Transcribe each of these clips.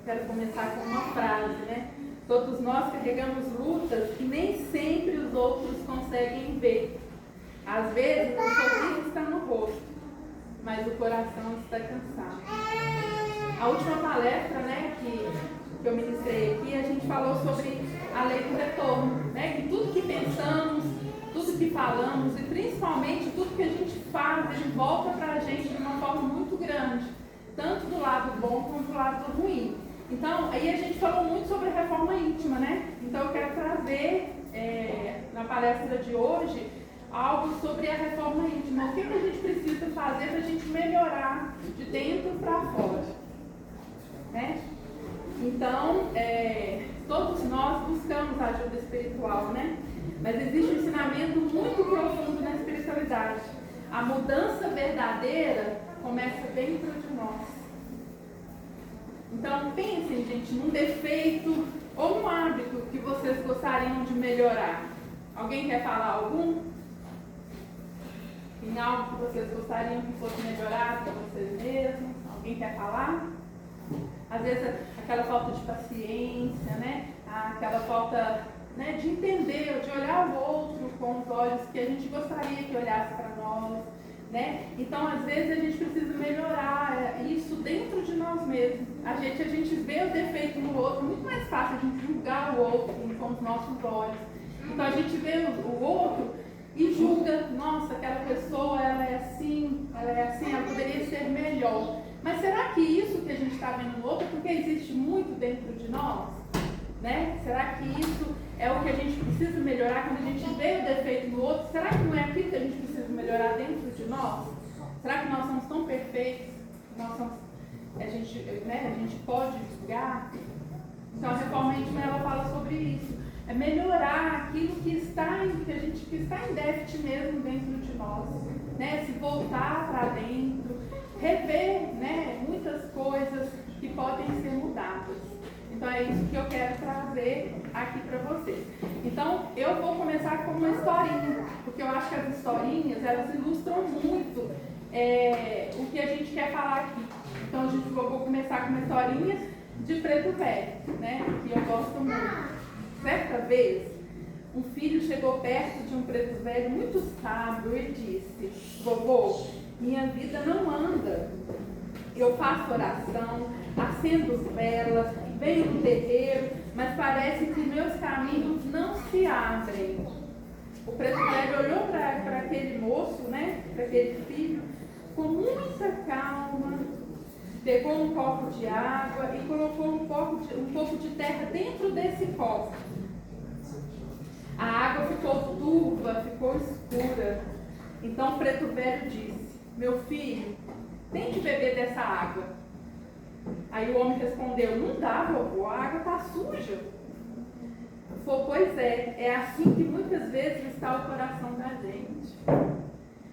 quero começar com uma frase, né? Todos nós carregamos lutas que nem sempre os outros conseguem ver. Às vezes o sorriso está no rosto, mas o coração está cansado. A última palestra, né, que eu ministrei aqui, a gente falou sobre a lei do retorno, né? Que tudo que pensamos, tudo que falamos e principalmente tudo que a gente faz, ele volta para a gente de uma forma muito grande, tanto do lado bom quanto do lado ruim. Então, aí a gente falou muito sobre a reforma íntima, né? Então eu quero trazer na palestra de hoje algo sobre a reforma íntima. O que a gente precisa fazer para a gente melhorar de dentro para fora, né? Então, todos nós buscamos ajuda espiritual, né? Mas existe um ensinamento muito profundo na espiritualidade. A mudança verdadeira começa dentro de nós. Então, pensem, gente, num defeito ou um hábito que vocês gostariam de melhorar. Alguém quer falar algum? Tem algo que vocês gostariam que fosse melhorado para vocês mesmos? Alguém quer falar? Às vezes, aquela falta de paciência, né? Aquela falta, né, de entender, de olhar o outro com os olhos que a gente gostaria que olhasse para nós, né? Então, às vezes, a gente precisa melhorar isso dentro de nós mesmos. A gente vê o defeito no outro, muito mais fácil a gente julgar o outro com os nossos olhos. Então, a gente vê o outro e julga, nossa, aquela pessoa, ela é assim, ela poderia ser melhor. Mas será que isso que a gente está vendo no outro é porque existe muito dentro de nós? Né? Será que isso é o que a gente precisa melhorar quando a gente vê o defeito no outro? Será que não é aquilo que a gente precisa melhorar dentro de nós? Será que nós somos tão perfeitos? A gente pode julgar? Então a reforma íntima, ela fala sobre isso. É melhorar aquilo que está em déficit mesmo dentro de nós, né? Se voltar para dentro, rever, né, muitas coisas que podem ser mudadas. Então é isso que eu quero trazer aqui para vocês. Então eu vou começar com uma historinha, porque eu acho que as historinhas, elas ilustram muito o que a gente quer falar aqui. Então eu vou começar com uma historinha de Preto Velho, né, que eu gosto muito. Certa vez, um filho chegou perto de um preto velho muito sábio e disse: vovô, minha vida não anda. Eu faço oração, acendo velas, venho no terreiro, mas parece que meus caminhos não se abrem. O preto velho olhou para aquele moço, né, para aquele filho, com muita calma, pegou um copo de água e colocou um pouco de terra dentro desse copo. A água ficou turva, ficou escura. Então o preto velho disse: meu filho, tente beber dessa água. Aí o homem respondeu: não dá, vovô, a água está suja. Falou: pois é assim que muitas vezes está o coração da gente.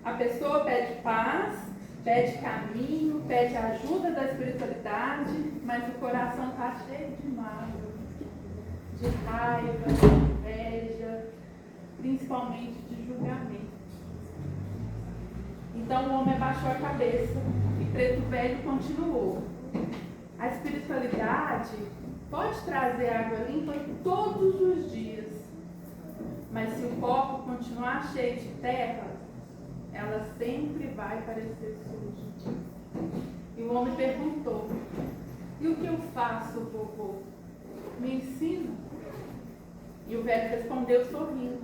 A pessoa pede paz, pede caminho, pede ajuda da espiritualidade, mas o coração está cheio de mágoa, de raiva, de inveja, principalmente de julgamento. Então o homem abaixou a cabeça e Preto Velho continuou: a espiritualidade pode trazer água limpa todos os dias, mas se o copo continuar cheio de terra, ela sempre vai parecer suja. E o homem perguntou: e o que eu faço, vovô? Me ensina? E o velho respondeu sorrindo: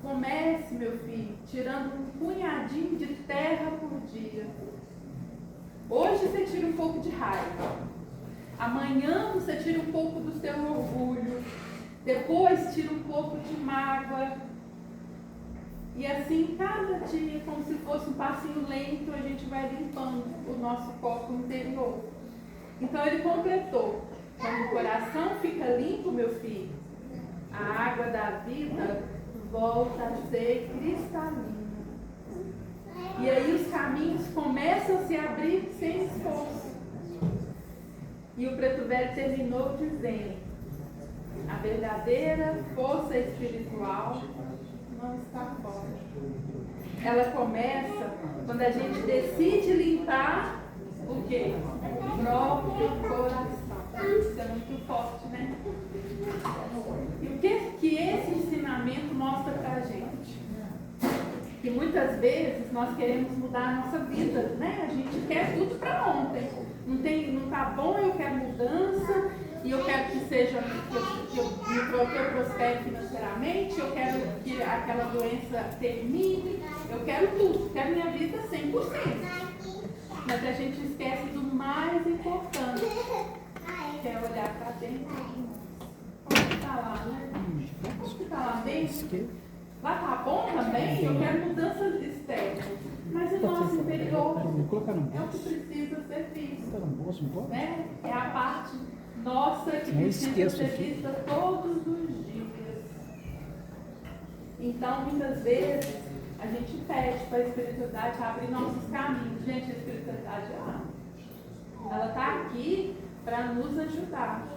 comece, meu filho, tirando um punhadinho de terra por dia. Hoje você tira um pouco de raiva, amanhã você tira um pouco do seu orgulho, depois tira um pouco de mágoa. E assim, cada dia, como se fosse um passinho lento, a gente vai limpando o nosso copo interior. Então ele completou: quando o coração fica limpo, meu filho, a água da vida volta a ser cristalina. E aí os caminhos começam a se abrir sem esforço. E o Preto Velho terminou dizendo: a verdadeira força espiritual não está fora. Ela começa quando a gente decide limpar o quê? O próprio coração. muito forte, né? E o que esse ensinamento mostra pra gente? Que muitas vezes nós queremos mudar a nossa vida, né? A gente quer tudo para ontem. Não tá bom, eu quero mudança, e eu quero que seja, que eu prospere financeiramente, eu quero que aquela doença termine, eu quero tudo, quero minha vida 100%. Mas a gente esquece do mais importante, que é olhar para dentro de nós. Como está lá, né? Como está lá dentro? Lá tá bom também, eu quero mudanças externas. Mas o nosso interior é o que precisa ser visto. Né? É a parte nossa que precisa ser vista todos os dias. Então, muitas vezes, a gente pede para a espiritualidade abrir nossos caminhos. Gente, a espiritualidade ela está aqui para nos ajudar.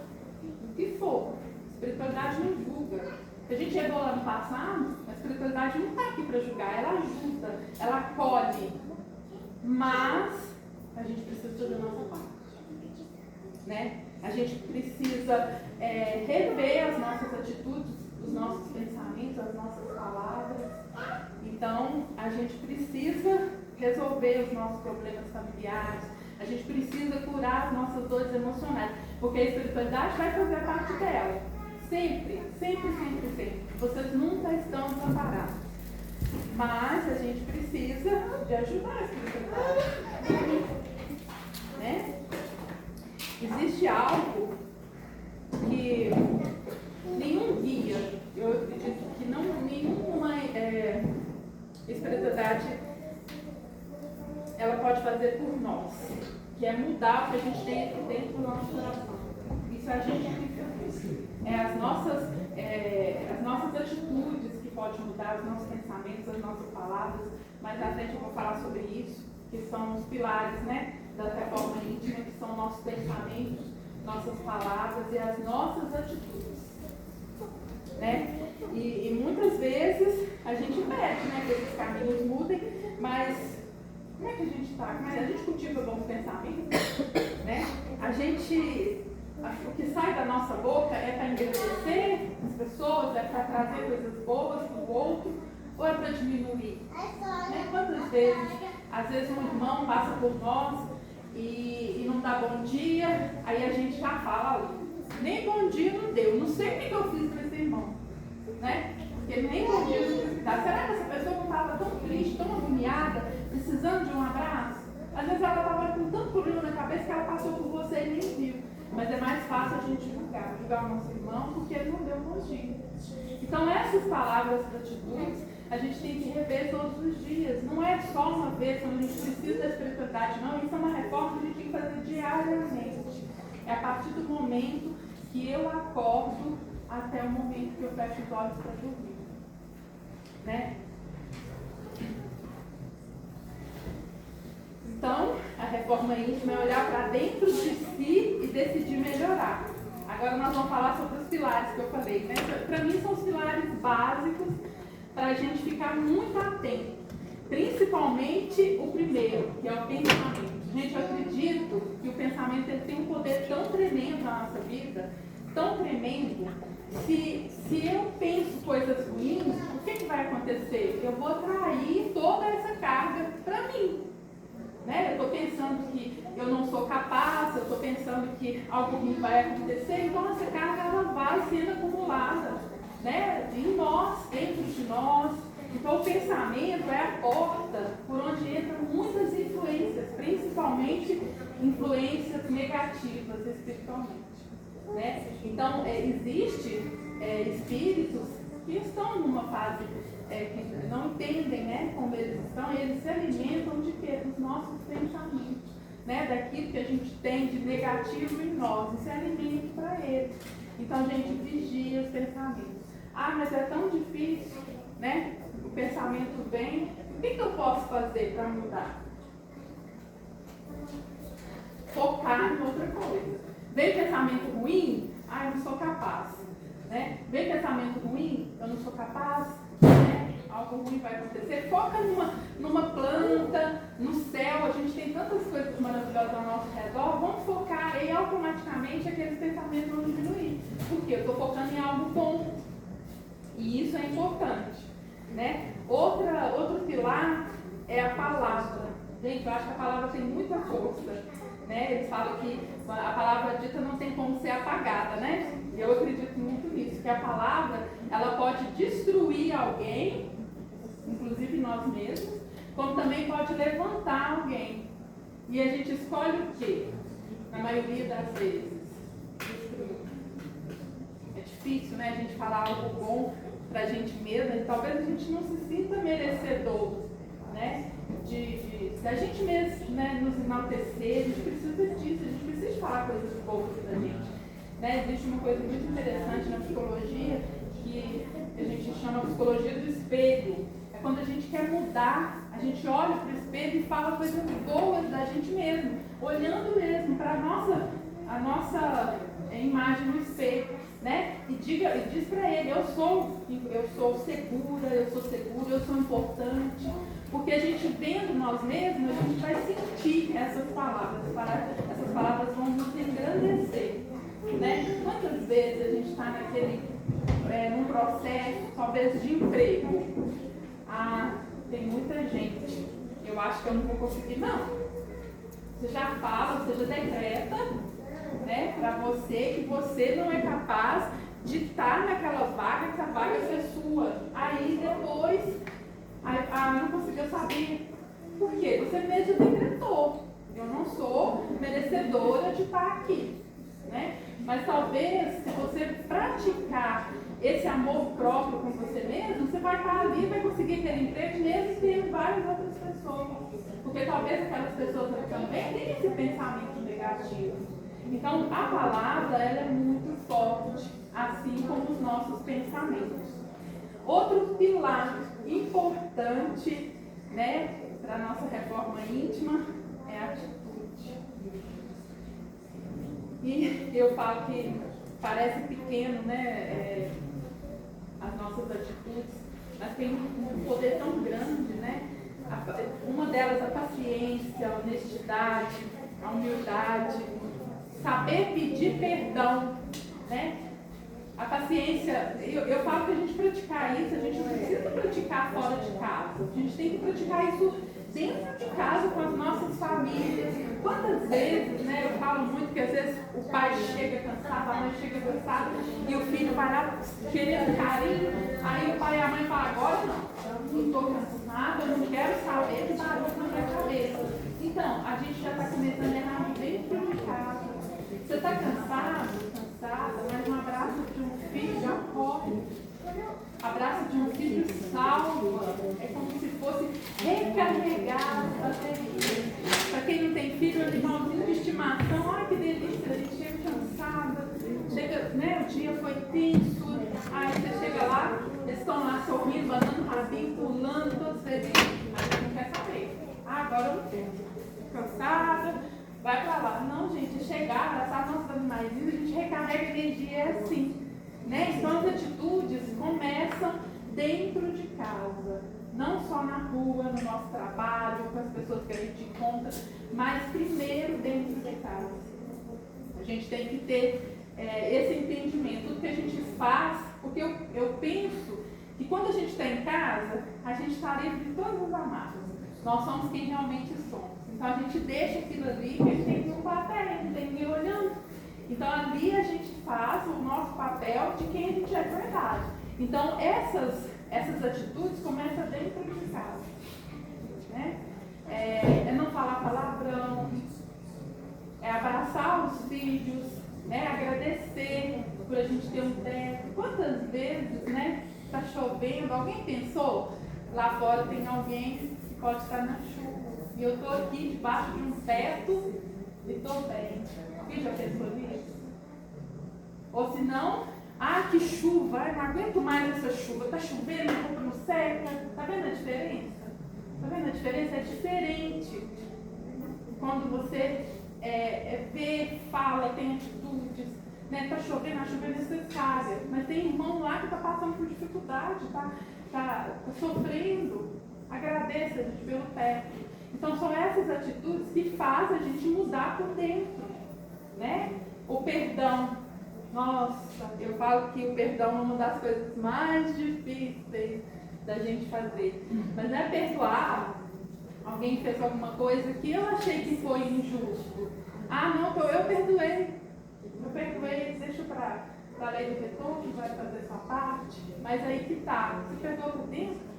O que for. A espiritualidade não julga. Se a gente chegou lá no passado, a espiritualidade não está aqui para julgar, ela ajuda, ela acolhe. Mas a gente precisa fazer a nossa parte. Né? A gente precisa rever as nossas atitudes, os nossos pensamentos, as nossas palavras. Então, a gente precisa resolver os nossos problemas familiares, a gente precisa curar as nossas dores emocionais, porque a espiritualidade vai fazer parte dela. Sempre, sempre, sempre, sempre. Vocês nunca estão desamparados. Mas a gente precisa de ajudar a espiritualidade. Né? Existe algo que nenhum guia, eu acredito que nenhuma espiritualidade ela pode fazer por nós, que é mudar o que a gente tem aqui dentro do nosso coração. Isso a gente tem que fazer. As nossas atitudes que podem mudar, os nossos pensamentos, as nossas palavras. Mais à frente eu vou falar sobre isso, que são os pilares, né, da reforma íntima, que são nossos pensamentos, nossas palavras e as nossas atitudes. Né? E muitas vezes a gente pede, né, que esses caminhos mudem, mas como é que a gente está? A gente cultiva bons pensamentos, né? O que sai da nossa boca é para engrandecer as pessoas, é para trazer coisas boas para o outro, ou é para diminuir? Né? Quantas vezes, às vezes um irmão passa por nós e não dá bom dia, aí a gente já fala, nem bom dia não deu, não sei o que eu fiz para esse irmão, né? Porque nem bom dia não quis dar. Será que essa pessoa não estava tão triste, tão agoniada, precisando de um abraço? Às vezes ela estava com tanto problema na cabeça que ela passou por você e nem viu. Mas é mais fácil a gente julgar o nosso irmão porque ele não deu bom dia. Então essas palavras e atitudes a gente tem que rever todos os dias. Não é só uma vez quando a gente precisa da espiritualidade, não. Isso é uma reforma que a gente tem que fazer diariamente. É a partir do momento que eu acordo até o momento que eu fecho os olhos para dormir. Né? Então, a reforma íntima é olhar para dentro de si e decidir melhorar. Agora nós vamos falar sobre os pilares que eu falei. Né? Para mim são os pilares básicos para a gente ficar muito atento. Principalmente o primeiro, que é o pensamento. Gente, eu acredito que o pensamento ele tem um poder tão tremendo na nossa vida, tão tremendo. Se eu penso coisas ruins, o que vai acontecer? Eu vou atrair toda essa carga para mim. Né? Eu estou pensando que eu não sou capaz, eu estou pensando que algo ruim vai acontecer, então essa carga ela vai sendo acumulada, né? Em nós, dentro de nós. Então o pensamento é a porta por onde entram muitas influências, principalmente influências negativas espiritualmente. Né? Então existem espíritos que estão numa fase que não entendem, né, como eles estão, e eles se alimentam de quê? Dos nossos pensamentos, né, daquilo que a gente tem de negativo em nós, e se alimenta para eles. Então a gente vigia os pensamentos. Ah, mas é tão difícil, né? O pensamento vem. O que eu posso fazer para mudar? Focar em outra coisa. Vem pensamento ruim? Ah, eu não sou capaz. Né? Vem pensamento ruim? Eu não sou capaz. Né? algo ruim vai acontecer. Foca numa planta, no céu, a gente tem tantas coisas maravilhosas ao nosso redor, vamos focar e automaticamente aqueles pensamentos vão diminuir. Porque eu estou focando em algo bom. E isso é importante, né? Outro pilar é a palavra. Gente, eu acho que a palavra tem muita força, né? Eles falam que a palavra dita não tem como ser apagada, né? E eu acredito muito nisso, que a palavra, ela pode destruir alguém, inclusive nós mesmos, como também pode levantar alguém. E a gente escolhe o quê? Na maioria das vezes, destruir. É difícil, né? A gente falar algo bom pra gente mesma, e talvez a gente não se sinta merecedor, né? Da gente mesmo, né, nos enaltecer. A gente precisa disso, a gente precisa falar coisas boas da gente, né? Existe uma coisa muito interessante na psicologia que a gente chama de psicologia do espelho. É quando a gente quer mudar, a gente olha para o espelho e fala coisas boas da gente mesmo, olhando mesmo para a nossa imagem no espelho, né? E diz para ele, eu sou segura, eu sou seguro, eu sou importante. Porque a gente vendo nós mesmos, a gente vai sentir essas palavras. Essas palavras vão nos engrandecer, né? Quantas vezes a gente está num processo, talvez de emprego? Tem muita gente. Eu acho que eu não vou conseguir, não. Você já fala, você já decreta, né, para você que você não é capaz de estar naquela vaga, que essa vaga é sua. Aí depois, não conseguiu saber. Por quê? Você mesmo decretou. Eu não sou merecedora de estar aqui, né? Mas talvez, se você praticar esse amor próprio com você mesmo, você vai estar ali e vai conseguir aquele emprego mesmo tendo várias outras pessoas. Porque talvez aquelas pessoas também tenham esse pensamento negativo. Então, a palavra, ela é muito forte, assim como os nossos pensamentos. Outro pilar importante, né, para a nossa reforma íntima é a atitude. E eu falo que parece pequeno, né, as nossas atitudes, mas tem um poder tão grande, né? Uma delas a paciência, a honestidade, a humildade, saber pedir perdão, né? A paciência, eu falo que a gente praticar isso, a gente não precisa praticar fora de casa. A gente tem que praticar isso dentro de casa com as nossas famílias. Quantas vezes, né, eu falo muito que às vezes o pai chega cansado, a mãe chega cansada e o filho vai lá querendo carinho. Aí o pai e a mãe falam, agora não, eu estou cansado, eu não quero saber de barulho na minha cabeça. Então, a gente já está começando a errar dentro de casa. Você está cansado? Mas um abraço de um filho já corre. Abraço de um filho salva. É como se fosse recarregar as baterias. Para quem não tem filho, é animalzinho de estimação. Ai, que delícia, a gente chega cansada. Chega, né, o dia foi tenso. Aí você chega lá, eles estão lá sorrindo, andando rabinho, pulando, todos felizes. Aí você não quer saber. Agora eu não tenho. Cansada. Vai pra lá. Não, gente, chegar, abraçar nossos animaizinhos, a gente recarrega energia, é assim, né? Então as atitudes começam dentro de casa, não só na rua, no nosso trabalho, com as pessoas que a gente encontra, mas primeiro dentro de casa. A gente tem que ter esse entendimento, tudo que a gente faz, porque eu penso que quando a gente está em casa, a gente está livre de todas as amarras. Nós somos quem realmente somos. Então a gente deixa aquilo ali, que a gente tem que ocupar a terra, a gente tem que ir olhando. Então ali a gente faz o nosso papel de quem a gente é de verdade. Então essas atitudes começam dentro de casa. Né? É não falar palavrão, é abraçar os filhos, né? Agradecer por a gente ter um teto. Quantas vezes, né, está chovendo, alguém pensou? Lá fora tem alguém que pode estar na chuva. E eu estou aqui debaixo de um teto e estou bem. Alguém já pensou nisso? Ou se não, que chuva, eu não aguento mais essa chuva. Está chovendo, a roupa não seca. Está vendo a diferença? Está vendo a diferença? É diferente. Quando você vê, fala, tem atitudes. Está chovendo, a chuva é necessária. Mas tem irmão lá que está passando por dificuldade, tá está sofrendo, agradeça a gente pelo perto. Então são essas atitudes que fazem a gente mudar por dentro, né? O perdão. Nossa, eu falo que o perdão é uma das coisas mais difíceis da gente fazer. Mas não é perdoar alguém que fez alguma coisa que eu achei que foi injusto. Ah, não, então eu perdoei, deixa para a lei do retorno, vai fazer sua parte. Mas aí que tá, você perdoa por dentro?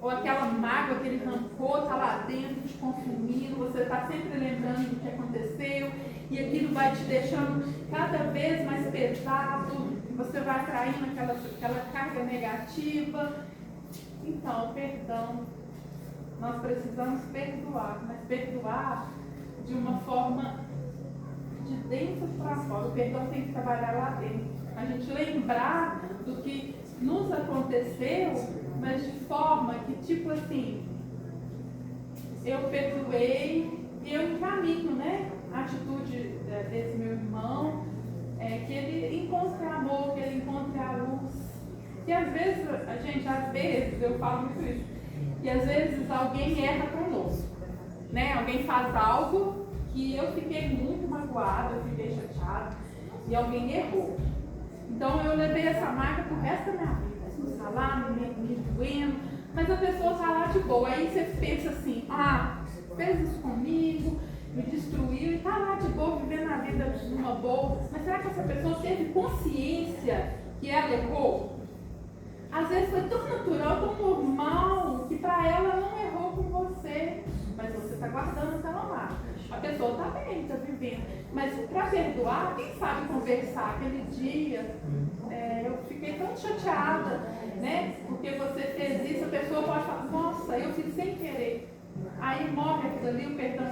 Ou aquela mágoa, aquele rancor está lá dentro te consumindo, você está sempre lembrando do que aconteceu e aquilo vai te deixando cada vez mais pesado, você vai atraindo aquela carga negativa. Então, perdão, nós precisamos perdoar, mas perdoar de uma forma de dentro para fora. O perdão tem que trabalhar lá dentro. A gente lembrar do que nos aconteceu, mas de forma que, tipo assim, eu perdoei e eu encaminho, né, a atitude desse meu irmão, que ele encontre amor, que ele encontre a luz. E às vezes, eu falo muito isso, e às vezes alguém erra conosco, né, alguém faz algo que eu fiquei muito magoada, eu fiquei chateada, e alguém errou. Então eu levei essa marca pro resto da minha vida. Está lá, me doendo, mas a pessoa está lá de boa. Aí você pensa assim, fez isso comigo, me destruiu e está lá de boa, vivendo a vida numa boa. Mas será que essa pessoa teve consciência que ela errou? Às vezes foi tão natural, tão normal, que para ela não errou com você, mas você está guardando aquela marca. A pessoa está bem, está vivendo. Mas para perdoar, quem sabe conversar? Aquele dia, eu fiquei tão chateada, né? Porque você fez isso, a pessoa pode falar, nossa, eu fiz sem querer. Aí morre aquilo ali, o perdão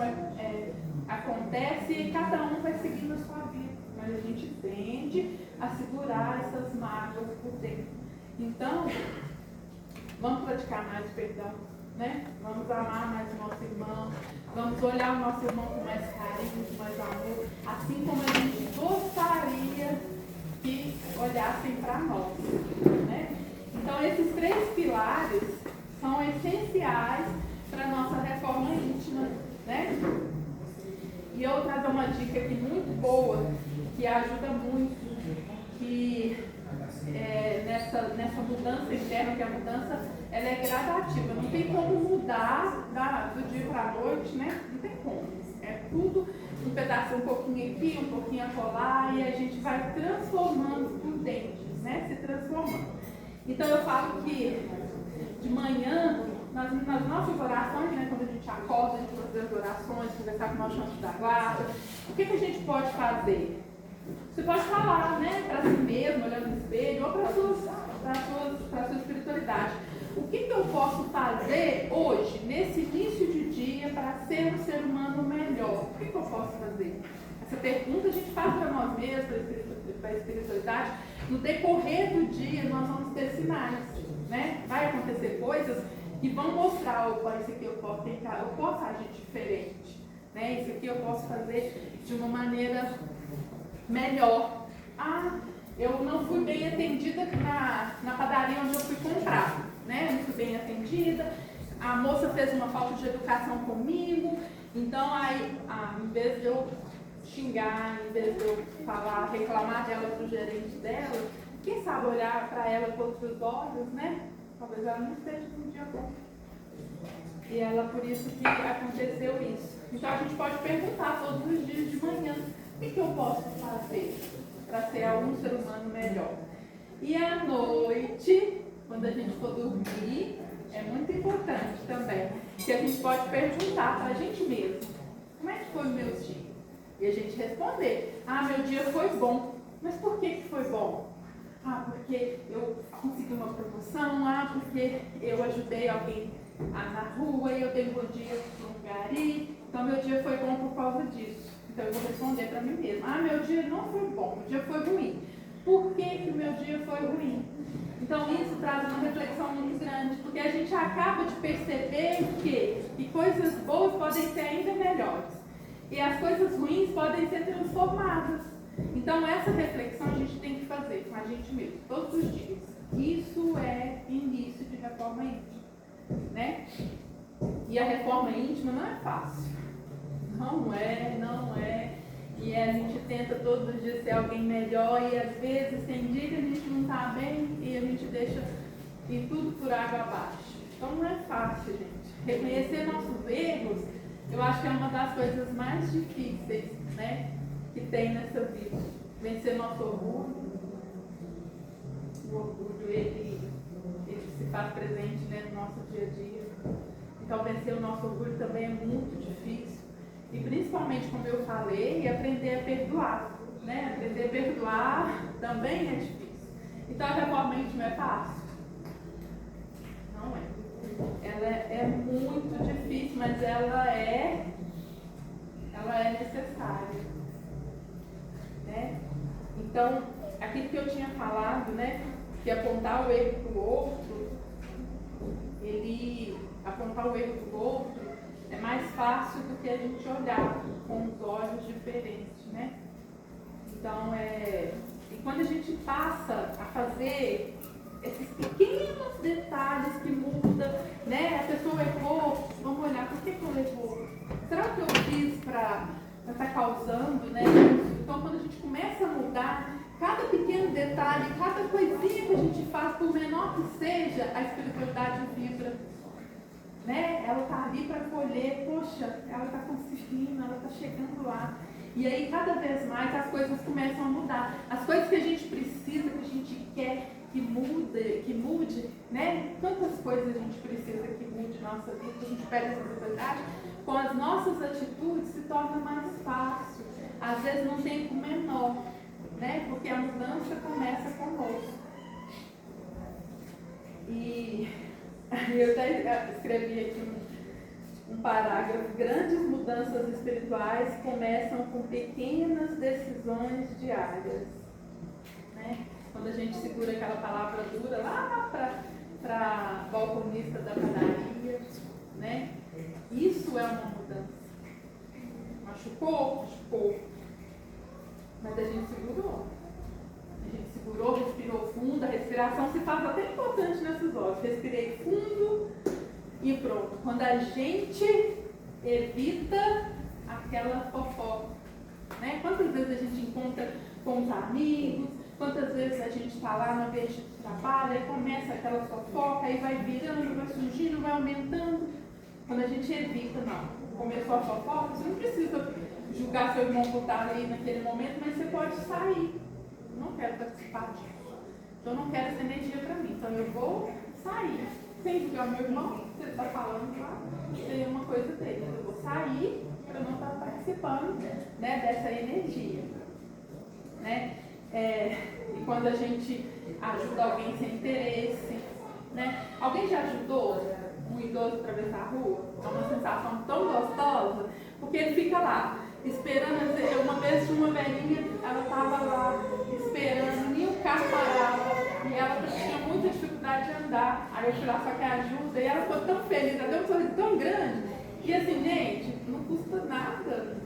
acontece e cada um vai seguindo a sua vida. Mas a gente tende a segurar essas mágoas por dentro. Então, vamos praticar mais o perdão, né? Vamos amar mais o nosso irmão, vamos olhar o nosso irmão com mais carinho, com mais amor, assim como a gente gostaria que olhassem para nós, né? Então, esses 3 pilares são essenciais para a nossa reforma íntima, né? E eu vou trazer uma dica aqui muito boa, que ajuda muito, que nessa mudança interna, que a mudança ela é gradativa, não tem como mudar do dia para a noite, né? Não tem como. É tudo um pedaço, um pouquinho aqui, um pouquinho acolá, e a gente vai transformando por dentro, né? Se transformando. Então eu falo que de manhã, nas nossas orações, né? Quando a gente acorda, a gente vai fazer as orações, conversar com o nosso anjo da guarda, o que a gente pode fazer? Você pode falar, né, para si mesmo, olhando no espelho, ou para a sua espiritualidade. O que eu posso fazer hoje, nesse início de dia, para ser um ser humano melhor? O que eu posso fazer? Essa pergunta a gente faz para nós mesmos, para a espiritualidade. No decorrer do dia, nós vamos ter sinais, né? Vai acontecer coisas que vão mostrar, opa, isso aqui eu posso tentar, eu posso agir diferente, né? Isso aqui eu posso fazer de uma maneira melhor. Eu não fui bem atendida na padaria onde eu fui comprar, né? Não fui bem atendida, a moça fez uma falta de educação comigo, então aí, em vez de eu xingar, em vez de eu falar, reclamar dela para o gerente dela, quem sabe olhar para ela com outros olhos, né? Talvez ela não esteja num dia bom. E ela, por isso que aconteceu isso. Então a gente pode perguntar todos os dias de manhã, o que eu posso fazer para ser um ser humano melhor? E à noite, quando a gente for dormir, é muito importante também, que a gente pode perguntar para a gente mesmo, como é que foi o meu dia? E a gente responder, meu dia foi bom. Mas por que foi bom? Porque eu consegui uma promoção, porque eu ajudei alguém na rua e eu dei um bom dia para um gari, então meu dia foi bom por causa disso. Então eu vou responder para mim mesma, meu dia não foi bom, meu dia foi ruim. Por que o meu dia foi ruim? Então isso traz uma reflexão muito grande, porque a gente acaba de perceber que coisas boas podem ser ainda melhores. E as coisas ruins podem ser transformadas. Então essa reflexão a gente tem que fazer com a gente mesmo, todos os dias. Isso é início de reforma íntima, né? E a reforma íntima não é fácil. Não é. E a gente tenta todos os dias ser alguém melhor e às vezes tem dia que a gente não está bem e a gente deixa ir tudo por água abaixo. Então não é fácil, gente. Reconhecer nossos erros, eu acho que é uma das coisas mais difíceis, né, que tem nessa vida. Vencer nosso orgulho. O orgulho, ele se faz presente, né, no nosso dia a dia. Então vencer o nosso orgulho também é muito difícil. E principalmente, como eu falei, aprender a perdoar, né? Aprender a perdoar também é difícil. Então a reforma íntima é fácil? Não é. Ela é muito difícil, mas ela é necessária, né? Então, aquilo que eu tinha falado, né? Que apontar o erro para o outro, apontar o erro para o outro é mais fácil do que a gente olhar com os olhos diferentes, né? Então, e quando a gente passa a fazer esses pequenos detalhes que mudam, né? A pessoa errou, vamos olhar, por que ela errou? Será que eu fiz para estar causando, né? Então, quando a gente começa a mudar cada pequeno detalhe, cada coisinha que a gente faz, por menor que seja, a espiritualidade vibra. Né? Ela está ali para colher, poxa, ela está conseguindo, ela está chegando lá. E aí, cada vez mais, as coisas começam a mudar. As coisas que a gente precisa, que a gente quer que mude, né? Tantas coisas a gente precisa que mude na nossa vida, que a gente pede essa oportunidade. Com as nossas atitudes se torna mais fácil. Às vezes num tempo menor, né? Porque a mudança começa conosco. E eu até escrevi aqui um parágrafo. Grandes mudanças espirituais começam com pequenas decisões diárias, né? Quando a gente segura aquela palavra dura lá para a balconista da padaria, né? Isso é uma mudança. Machucou? Mas a gente segurou. A gente segurou, respirou fundo. A respiração se faz até importante nesses horas. Respirei fundo e pronto. Quando a gente evita aquela fofoca, né? Quantas vezes a gente encontra com os amigos, quantas vezes a gente está lá no ambiente de trabalho, aí começa aquela fofoca, aí vai virando, vai surgindo, vai aumentando. Quando a gente evita, não. Começou a fofoca, você não precisa julgar seu irmão por estar ali naquele momento, mas você pode sair. Não quero participar disso. Então, eu não quero essa energia para mim. Então, eu vou sair. Sem julgar meu irmão, se ele está falando lá, tem uma coisa dele. Eu vou sair para não estar participando, né, dessa energia. Né? E quando a gente ajuda alguém sem interesse, né? Alguém já ajudou um idoso a atravessar a rua? É uma sensação tão gostosa, porque ele fica lá esperando. Uma vez tinha uma velhinha, ela estava lá esperando, nem o carro parava, e ela tinha muita dificuldade de andar. Aí eu fui lá, só que ajuda, e ela ficou tão feliz, ela deu um sorriso tão grande. E assim, gente, não custa nada,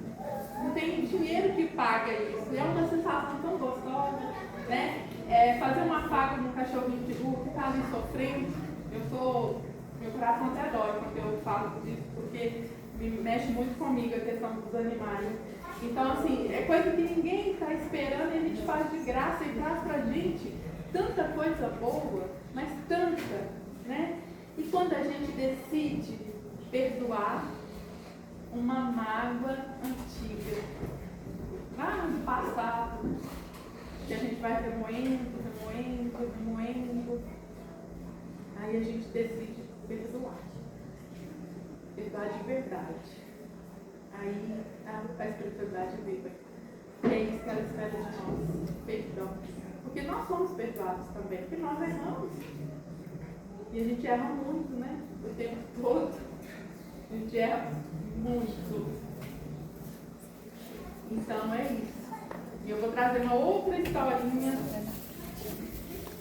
não tem dinheiro que paga isso. E é uma sensação tão gostosa, né? Fazer um afago num cachorrinho de rua que está ali sofrendo. Meu coração até dói quando eu falo disso, porque me mexe muito comigo a questão dos animais. Então, assim, é coisa que ninguém está esperando e a gente faz de graça e traz pra gente tanta coisa boa, mas tanta, né? E quando a gente decide perdoar uma mágoa antiga, lá no passado, que a gente vai remoendo, aí a gente decide perdoar de verdade. Aí a espiritualidade viva. E é isso que ela espera de nós, perdão. Porque nós somos perdoados também, porque nós erramos. E a gente erra muito, né? O tempo todo. A gente erra muito. Então é isso. E eu vou trazer uma outra historinha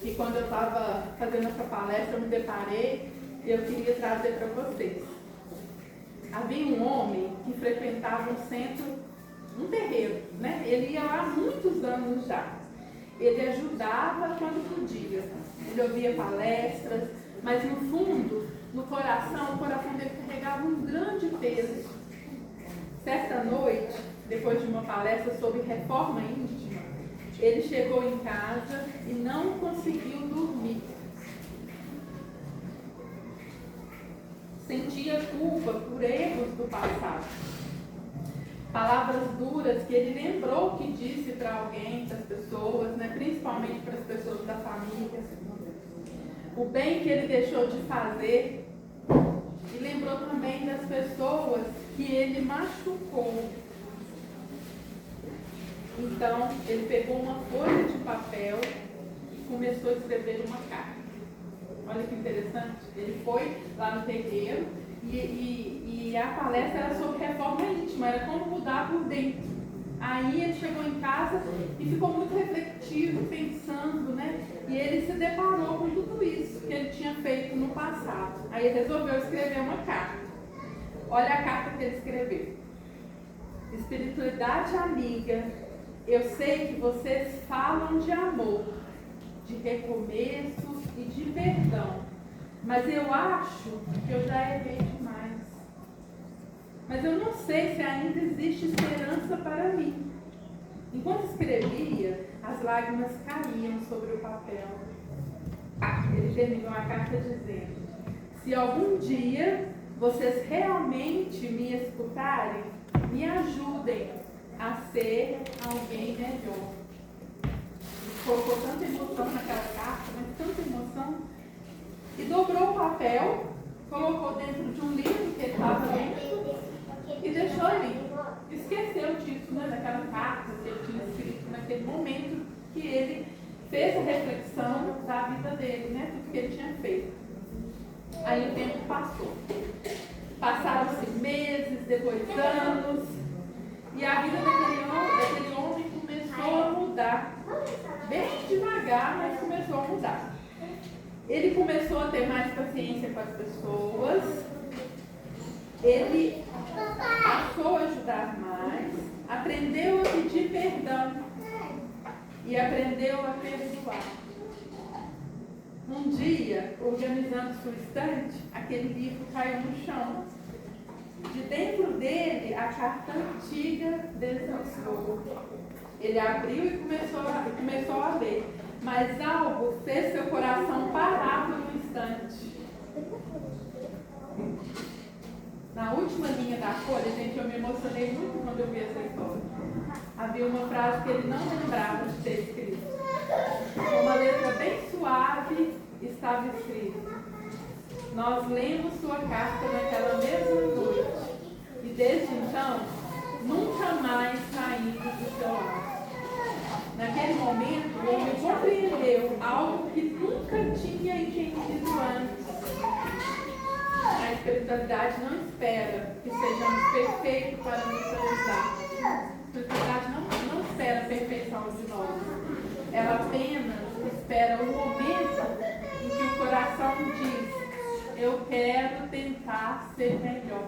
que quando eu estava fazendo essa palestra eu me deparei e eu queria trazer para vocês. Havia um homem que frequentava um centro, um terreiro, né? Ele ia lá há muitos anos já. Ele ajudava quando podia. Ele ouvia palestras, mas no fundo, no coração, o coração dele carregava um grande peso. Certa noite, depois de uma palestra sobre reforma íntima, ele chegou em casa e não conseguiu dormir. Sentia culpa por erros do passado. Palavras duras que ele lembrou que disse para alguém, para as pessoas, né, principalmente para as pessoas da família. O bem que ele deixou de fazer. E lembrou também das pessoas que ele machucou. Então, ele pegou uma folha de papel e começou a escrever uma carta. Olha que interessante. Ele foi lá no terreiro e a palestra era sobre reforma íntima, era como mudar por dentro. Aí ele chegou em casa e ficou muito refletivo, pensando, né? E ele se deparou com tudo isso que ele tinha feito no passado. Aí ele resolveu escrever uma carta. Olha a carta que ele escreveu. Espiritualidade amiga, eu sei que vocês falam de amor, de recomeço e de perdão, mas eu acho que eu já errei demais. Mas eu não sei se ainda existe esperança para mim. Enquanto escrevia, as lágrimas caíam sobre o papel. Ele terminou a carta dizendo: se algum dia vocês realmente me escutarem, me ajudem a ser alguém melhor. Ele colocou tanta emoção naquela carta, mas tanta emoção, e dobrou o papel, colocou dentro de um livro que ele estava lendo e deixou ali. Esqueceu disso, né, daquela carta que ele tinha escrito naquele momento que ele fez a reflexão da vida dele, né, tudo que ele tinha feito. Aí o tempo passou. Passaram-se meses, depois anos, e a vida daquele homem começou a mudar. Bem devagar, mas começou a mudar. Ele começou a ter mais paciência com as pessoas, ele passou a ajudar mais, aprendeu a pedir perdão e aprendeu a perdoar. Um dia, organizando sua estante, aquele livro caiu no chão. De dentro dele, a carta antiga deslançou. Ele abriu e começou a ler. Mas algo fez seu coração parar por um instante. Na última linha da folha, gente, eu me emocionei muito quando eu vi essa história. Havia uma frase que ele não lembrava de ter escrito. Com uma letra bem suave estava escrito: nós lemos sua carta naquela mesma noite e desde então nunca mais saímos do seu lado. Naquele momento, o homem compreendeu algo que nunca tinha entendido antes. A espiritualidade não espera que sejamos perfeitos para nos ajudar. A espiritualidade não espera a perfeição de nós. Ela apenas espera o momento em que o coração diz: eu quero tentar ser melhor.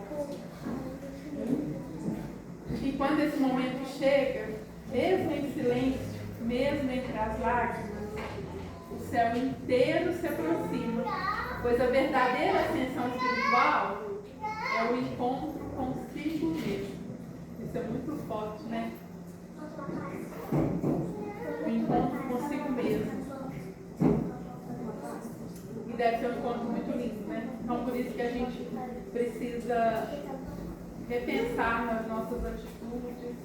E quando esse momento chega, mesmo em silêncio, mesmo entre as lágrimas, o céu inteiro se aproxima, pois a verdadeira ascensão espiritual é o encontro consigo mesmo. Isso é muito forte, né? O encontro consigo mesmo. E deve ser um encontro muito lindo, né? Então, por isso que a gente precisa repensar nas nossas atitudes,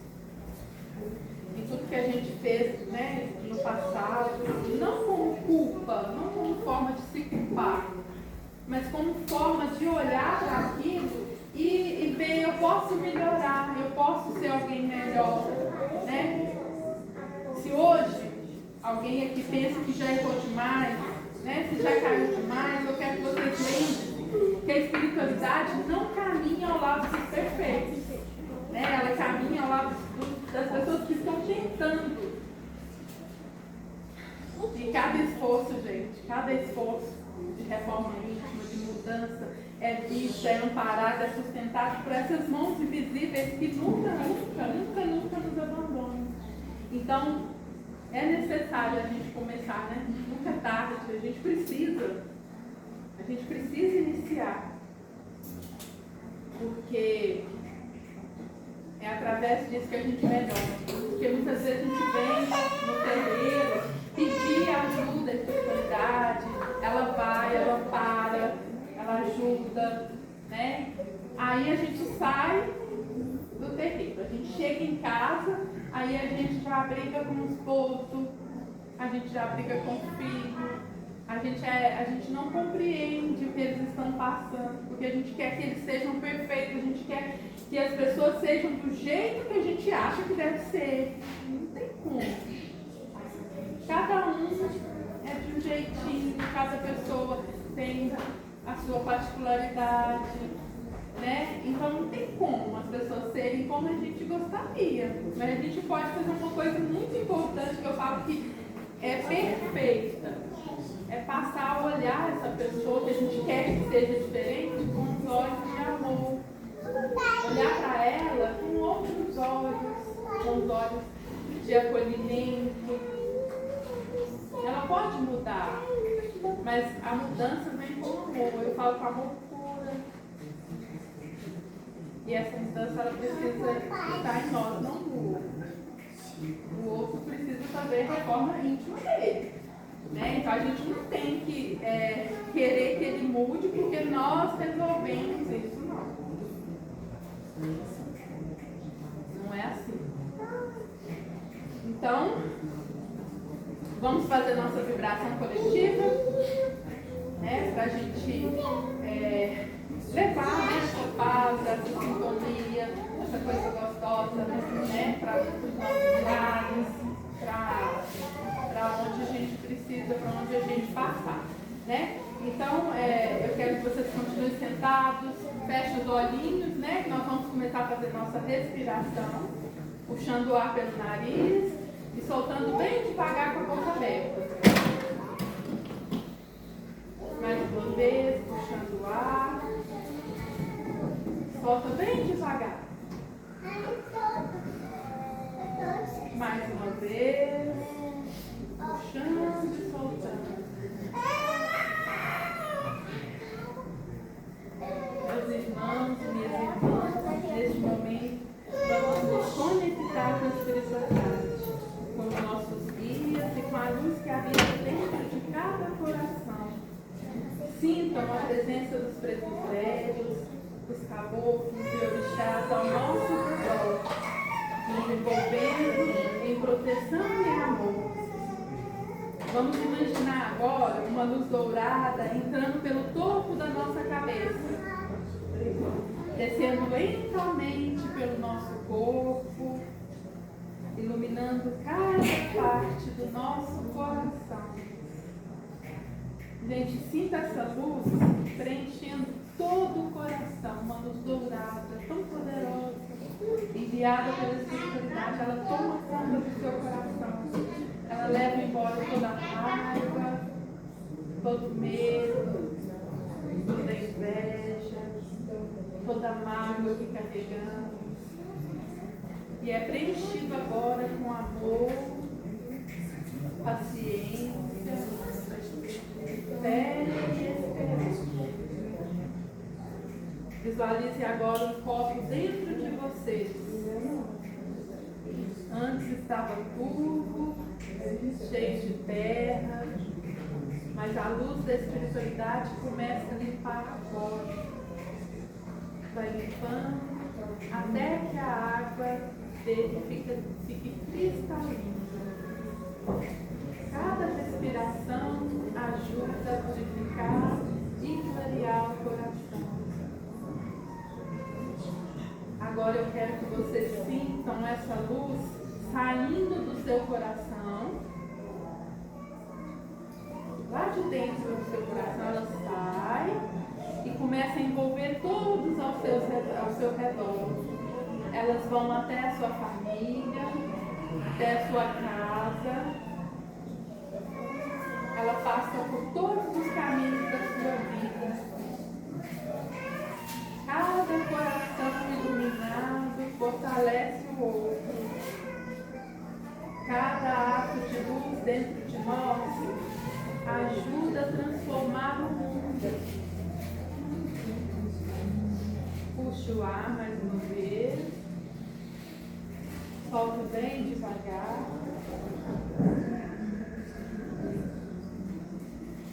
em tudo que a gente fez, né, no passado, não como culpa, não como forma de se culpar, mas como forma de olhar para aquilo e ver: eu posso melhorar, eu posso ser alguém melhor, né? Se hoje alguém aqui pensa que já errou demais, né, se já caiu demais, eu quero que vocês lembrem que a espiritualidade não caminha ao lado dos perfeitos, né? Ela caminha ao lado das pessoas que estão tentando. E cada esforço, gente, cada esforço de reforma íntima, de mudança, é visto, é amparado, é sustentado por essas mãos invisíveis que nunca nos abandonam. Então, é necessário a gente começar, né? Nunca é tarde, a gente precisa iniciar, porque é através disso que a gente melhora. Porque muitas vezes a gente vem no terreiro pedir ajuda, espiritualidade, ela vai, ela para, ela ajuda, né? Aí a gente sai do terreiro, a gente chega em casa, aí a gente já briga com o esposo, a gente já briga com o filho, a gente não compreende o que eles estão passando, porque a gente quer que eles sejam perfeitos, a gente quer que as pessoas sejam do jeito que a gente acha que deve ser. Não tem como. Cada um é de um jeitinho, cada pessoa tem a sua particularidade, né? Então não tem como as pessoas serem como a gente gostaria. Mas a gente pode fazer uma coisa muito importante que eu falo que é perfeita. É passar a olhar essa pessoa que a gente quer que seja diferente com os olhos de amor. Olhar para ela com outros olhos, com os olhos de acolhimento. Ela pode mudar, mas a mudança vem com amor. Eu falo com amor pura. E essa mudança ela precisa estar em nós, não no outro. O outro precisa fazer a reforma íntima dele. Né? Então a gente não tem que querer que ele mude porque nós resolvemos isso, não. Não é assim. Então, vamos fazer nossa vibração coletiva, né? Para a gente levar, né, essa paz, essa sintonia, essa coisa gostosa, né? Para os nossos lares, para onde a gente precisa, para onde a gente passar, né? Então, eu quero que vocês continuem sentados, fechem os olhinhos, né? Que nós vamos começar a fazer nossa respiração, puxando o ar pelo nariz e soltando bem devagar com a boca aberta. Mais uma vez, puxando o ar, solta bem devagar. Mais uma vez, puxando e soltando. Meus irmãos e minhas irmãs, neste momento, vamos nos conectar com a espiritualidade, com os nossos guias e com a luz que habita dentro de cada coração. Sintam a presença dos presbitérios, dos caboclos e orixás ao nosso redor, nos envolvendo em proteção e amor. Vamos imaginar agora uma luz dourada entrando pelo topo da nossa cabeça, descendo lentamente pelo nosso corpo, iluminando cada parte do nosso coração. Gente, sinta essa luz preenchendo todo o coração, uma luz dourada, tão poderosa, enviada pela espiritualidade. Ela toma conta do seu coração. Ela leva embora toda a raiva, todo medo, toda inveja, toda mágoa que carregamos. E é preenchido agora com amor, paciência, fé e esperança. Visualize agora um copo dentro de vocês. Antes estava turvo, cheio de terra, mas a luz da espiritualidade começa a limpar agora. Vai limpando até que a água dele fique cristalina. Cada respiração ajuda a purificar e clarear o coração. Agora eu quero que vocês sintam essa luz saindo do seu coração. Lá de dentro do seu coração ela sai e começa a envolver todos ao seu redor. Elas vão até a sua família, até a sua casa. Ela passa por todos os caminhos da sua vida. Cada coração iluminado fortalece o outro. Cada ato de dentro de nós ajuda a transformar o mundo. Puxa o ar mais uma vez. Solta bem devagar.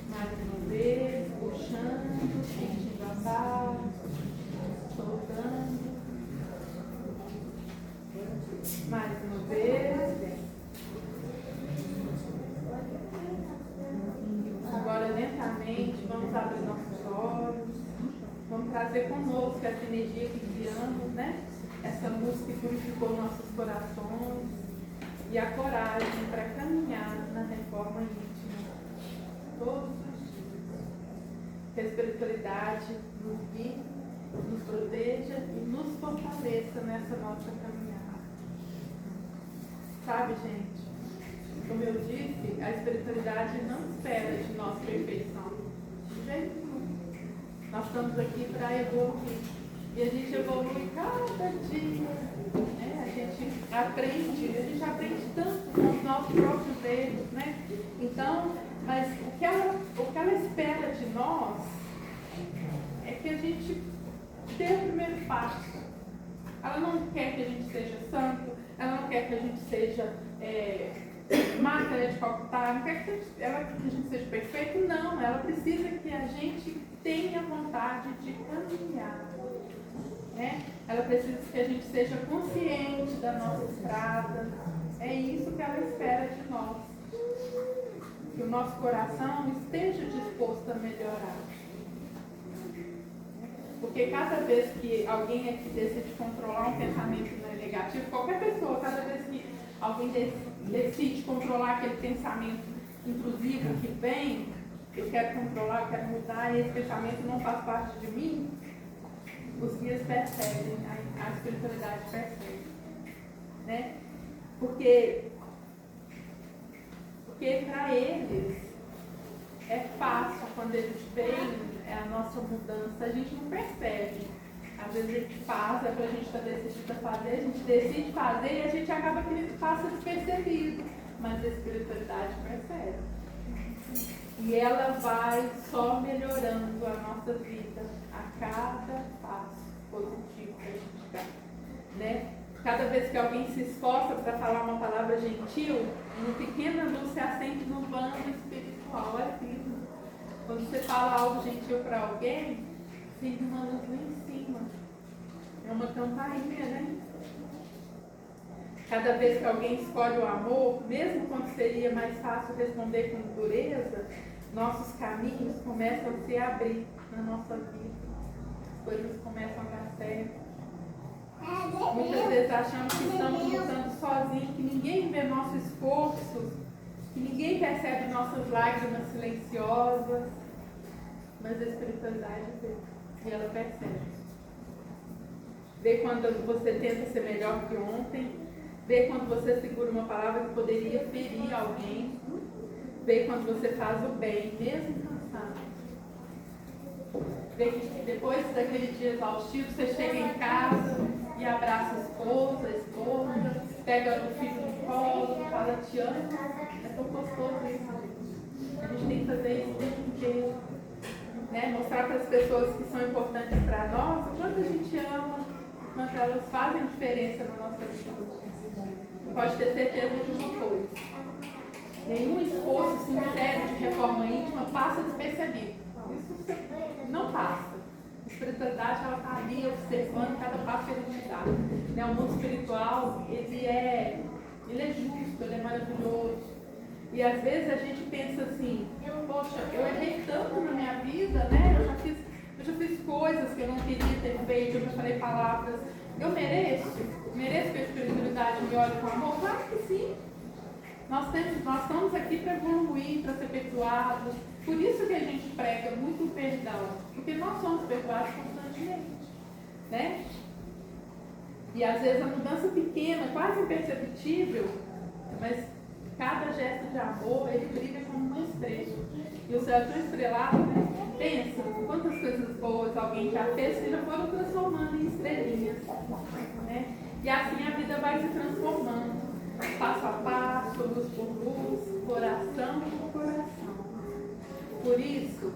Mais uma vez, puxando, sentindo a paz, soltando. Mais uma vez. Agora, lentamente, vamos abrir nossos olhos. Vamos trazer conosco essa energia que criamos, né? Essa música que purificou nossos corações. E a coragem para caminhar na reforma íntima. Todos os dias. Que a espiritualidade nos guie, nos proteja e nos fortaleça nessa nossa caminhada. Sabe, gente? Como eu disse, a espiritualidade não espera de nós perfeição. De jeito nenhum. Nós estamos aqui para evoluir. E a gente evolui cada dia. Né? A gente aprende tanto com os nossos próprios erros. Né? Então, mas o que ela espera de nós é que a gente dê o primeiro passo. Ela não quer que a gente seja santo, ela não quer que a gente seja máquina de calcutar, não quer que a gente seja perfeito, não. Ela precisa que a gente tenha vontade de caminhar. Né? Ela precisa que a gente seja consciente da nossa estrada. É isso que ela espera de nós. Que o nosso coração esteja disposto a melhorar. Porque cada vez que alguém aqui decide controlar um pensamento negativo, qualquer pessoa, cada vez que alguém decide controlar aquele pensamento intrusivo que vem, eu quero controlar, eu quero mudar, e esse pensamento não faz parte de mim, os guias percebem, a espiritualidade percebe. Né? Porque para eles é fácil quando eles veem a nossa mudança, a gente não percebe. Às vezes a gente faz, é para a gente estar decidido a fazer, a gente decide fazer e a gente acaba que passa despercebido. Mas a espiritualidade percebe. E ela vai só melhorando a nossa vida a cada passo positivo que a gente dá. Né? Cada vez que alguém se esforça para falar uma palavra gentil, uma pequena luz se acende no plano espiritual. É lindo. Quando você fala algo gentil para alguém, tem uma luz lá em cima. É uma campainha, né? Cada vez que alguém escolhe o amor, mesmo quando seria mais fácil responder com dureza, nossos caminhos começam a se abrir na nossa vida. As coisas começam a dar certo. Muitas vezes achamos que estamos lutando sozinhos, que ninguém vê nosso esforço, que ninguém percebe nossas lágrimas silenciosas, mas a espiritualidade vê, e ela percebe. Vê quando você tenta ser melhor que ontem, vê quando você segura uma palavra que poderia ferir alguém, vê quando você faz o bem, mesmo cansado. Vê que depois daquele dia exaustivo, você chega em casa e abraça a esposa, pega o filho no colo, fala te amo. É tão gostoso isso. A gente tem que fazer isso o tempo inteiro. Né? Mostrar para as pessoas que são importantes para nós o quanto a gente ama, o quanto elas fazem diferença na nossa vida. Pode ter certeza de uma coisa: nenhum esforço sincero de reforma íntima passa despercebido. Isso não passa. A espiritualidade está ali observando cada passo que a gente dá. Né? O mundo espiritual ele é justo, ele é maravilhoso. E às vezes a gente pensa assim: poxa, eu errei tanto na minha vida, né? Eu já fiz coisas que eu não queria ter feito, eu já falei palavras. Eu mereço que a espiritualidade me olhe com amor? Claro que sim. Nós estamos aqui para evoluir, para ser perdoados. Por isso que a gente prega muito o perdão, porque nós somos perdoados constantemente. Né? E às vezes a mudança pequena, quase imperceptível, mas cada gesto de amor, ele brilha como uma estrela. E o céu é tão estrelado, né? Pensa quantas coisas boas alguém já fez que já foram transformando em estrelinhas. Né? E assim a vida vai se transformando. Passo a passo, luz por luz, Por isso,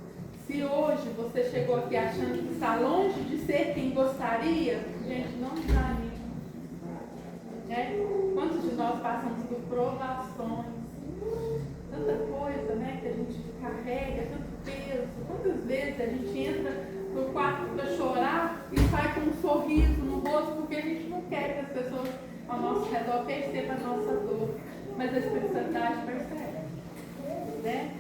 se hoje você chegou aqui achando que está longe de ser quem gostaria, gente, não desanime. Quantos de nós passamos por provações? Tanta coisa, né, que a gente carrega, tanto peso. Quantas vezes a gente entra no quarto para chorar e sai com um sorriso no rosto porque a gente não quer que as pessoas ao nosso redor percebam a nossa dor. Mas a espiritualidade percebe, né?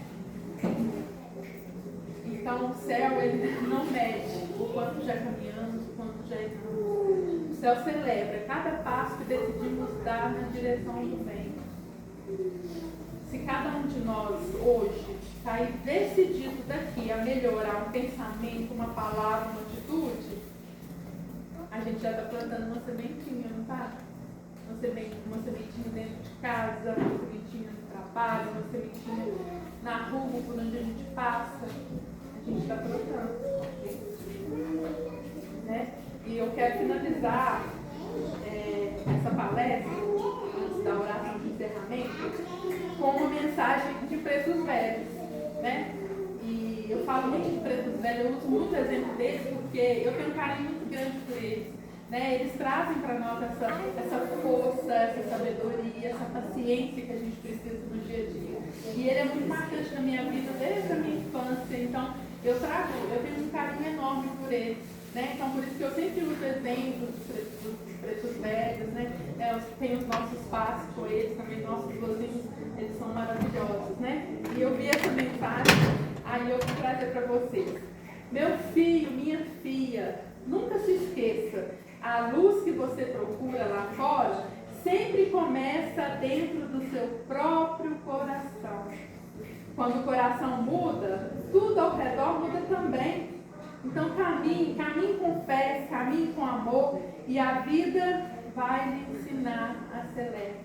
Então o céu, ele não mede o quanto já caminhamos, o quanto já erramos. O céu celebra cada passo que decidimos dar na direção do bem. Se cada um de nós hoje sair decidido daqui a melhorar um pensamento, uma palavra, uma atitude, a gente já está plantando uma sementinha, não está? Uma sementinha dentro de casa, uma sementinha no trabalho, uma sementinha na rua, por onde a gente passa. A gente está plantando. Né? E eu quero finalizar essa palestra, antes da oração de encerramento, com uma mensagem de pretos velhos. Né? E eu falo muito de pretos velhos, eu uso muito o exemplo deles porque eu tenho um carinho muito grande por eles. Né? Eles trazem para nós essa força, essa sabedoria, essa paciência que a gente precisa no dia a dia. E ele é muito marcante na minha vida desde a minha infância, então eu tenho um carinho enorme por ele. Né? Então por isso que eu sempre uso exemplos dos pretos velhos, né? Tem os nossos passos com eles, também nossos vozinhos, eles são maravilhosos. Né? E eu vi essa mensagem, aí eu vou trazer para vocês. Meu filho, minha filha, nunca se esqueça. A luz que você procura lá fora sempre começa dentro do seu próprio coração. Quando o coração muda, tudo ao redor muda também. Então caminhe com fé, caminhe com amor e a vida vai lhe ensinar a ser leve.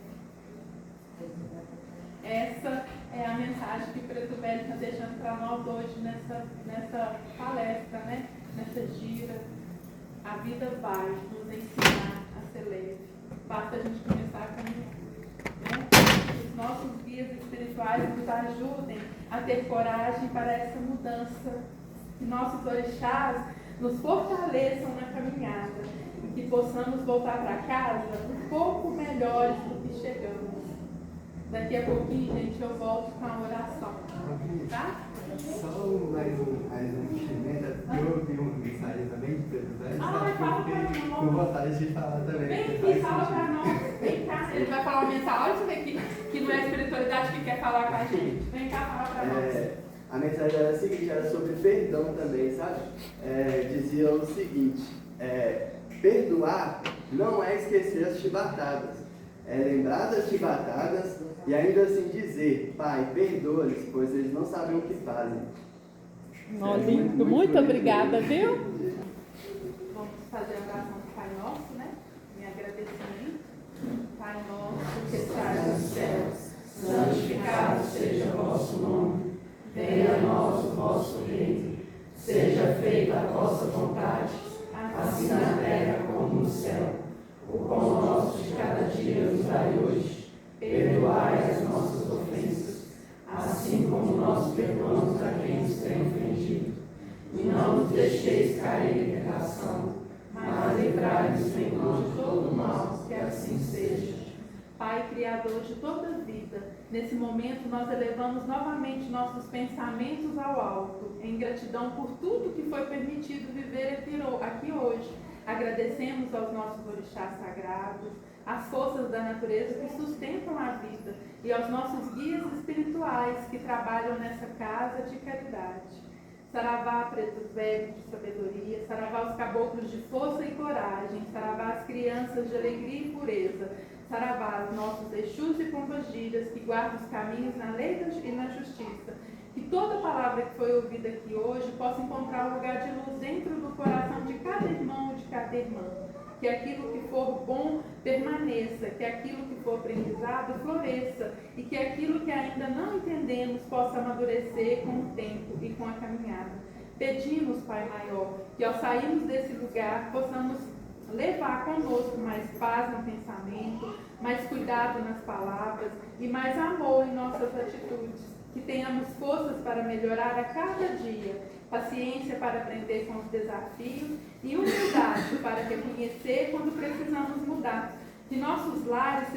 Essa é a mensagem que o Preto Velho está deixando para nós hoje nessa palestra, né? Nessa gira. A vida vai nos ensinar a ser leve. Basta a gente começar a caminhar. Né? Os nossos guias espirituais nos ajudem a ter coragem para essa mudança. Que nossos orixás nos fortaleçam na caminhada. E que possamos voltar para casa um pouco melhores do que chegamos. Daqui a pouquinho, gente, eu volto com a oração. Tá? Só mais um enchimento, eu ouvi uma mensagem também de Preto Velho. Fala pra nós. Com vontade de falar também. Vem aqui, fala pra nós. Vem cá, ele vai falar uma mensagem. Olha você ver que não é a espiritualidade que quer falar com a gente. Vem cá, fala pra nós. A mensagem era a seguinte, era sobre perdão também, sabe? Dizia o seguinte, perdoar não é esquecer as chibatadas, é lembrar das chibatadas e ainda assim dizer, Pai, perdoa-lhes, pois eles não sabem o que fazem. Muito obrigada, viu? Vamos fazer a oração do Pai Nosso, né? Me agradecimento. Pai Nosso, que estás nos céus, santificado seja o vosso nome. Venha a nós o vosso reino. Seja feita a vossa vontade, assim na terra como no céu. O pão nosso de cada dia nos dai hoje. Perdoai as nossas ofensas, assim como nós perdoamos a quem nos tem ofendido. E não nos deixeis cair em tentação, mas livrai-nos, Senhor, de todo mal, que assim seja. Pai, Criador de toda a vida, nesse momento nós elevamos novamente nossos pensamentos ao alto, em gratidão por tudo que foi permitido viver aqui hoje. Agradecemos aos nossos orixás sagrados, às forças da natureza que sustentam a vida e aos nossos guias espirituais que trabalham nessa casa de caridade. Saravá, pretos velhos de sabedoria, saravá os caboclos de força e coragem, saravá as crianças de alegria e pureza, saravá os nossos exus e pombagiras que guardam os caminhos na lei e na justiça. Que toda palavra que foi ouvida aqui hoje possa encontrar um lugar de luz dentro do coração de cada irmão e de cada irmã. Que aquilo que for bom permaneça, que aquilo que for aprendizado floresça e que aquilo que ainda não entendemos possa amadurecer com o tempo e com a caminhada. Pedimos, Pai Maior, que ao sairmos desse lugar possamos levar conosco mais paz no pensamento, mais cuidado nas palavras e mais amor em nossas atitudes. que tenhamos forças para melhorar a cada dia, paciência para aprender com os desafios e humildade para reconhecer quando precisamos mudar. Que nossos lares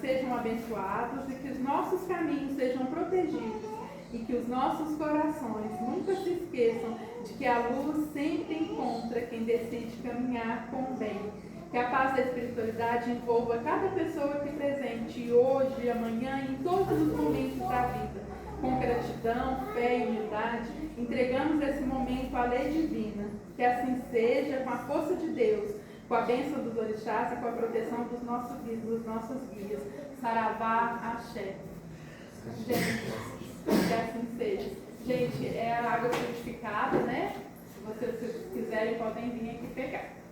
sejam abençoados e que os nossos caminhos sejam protegidos e que os nossos corações nunca se esqueçam de que a luz sempre encontra quem decide caminhar com o bem. Que a paz da espiritualidade envolva cada pessoa aqui presente, hoje, amanhã e em todos os momentos da vida. Com gratidão, fé e humildade, entregamos esse momento à lei divina. Que assim seja, com a força de Deus, com a bênção dos orixás e com a proteção dos nossos guias. Saravá, axé. Gente, que assim seja. Gente, é a água purificada, né? Se vocês quiserem, podem vir aqui pegar.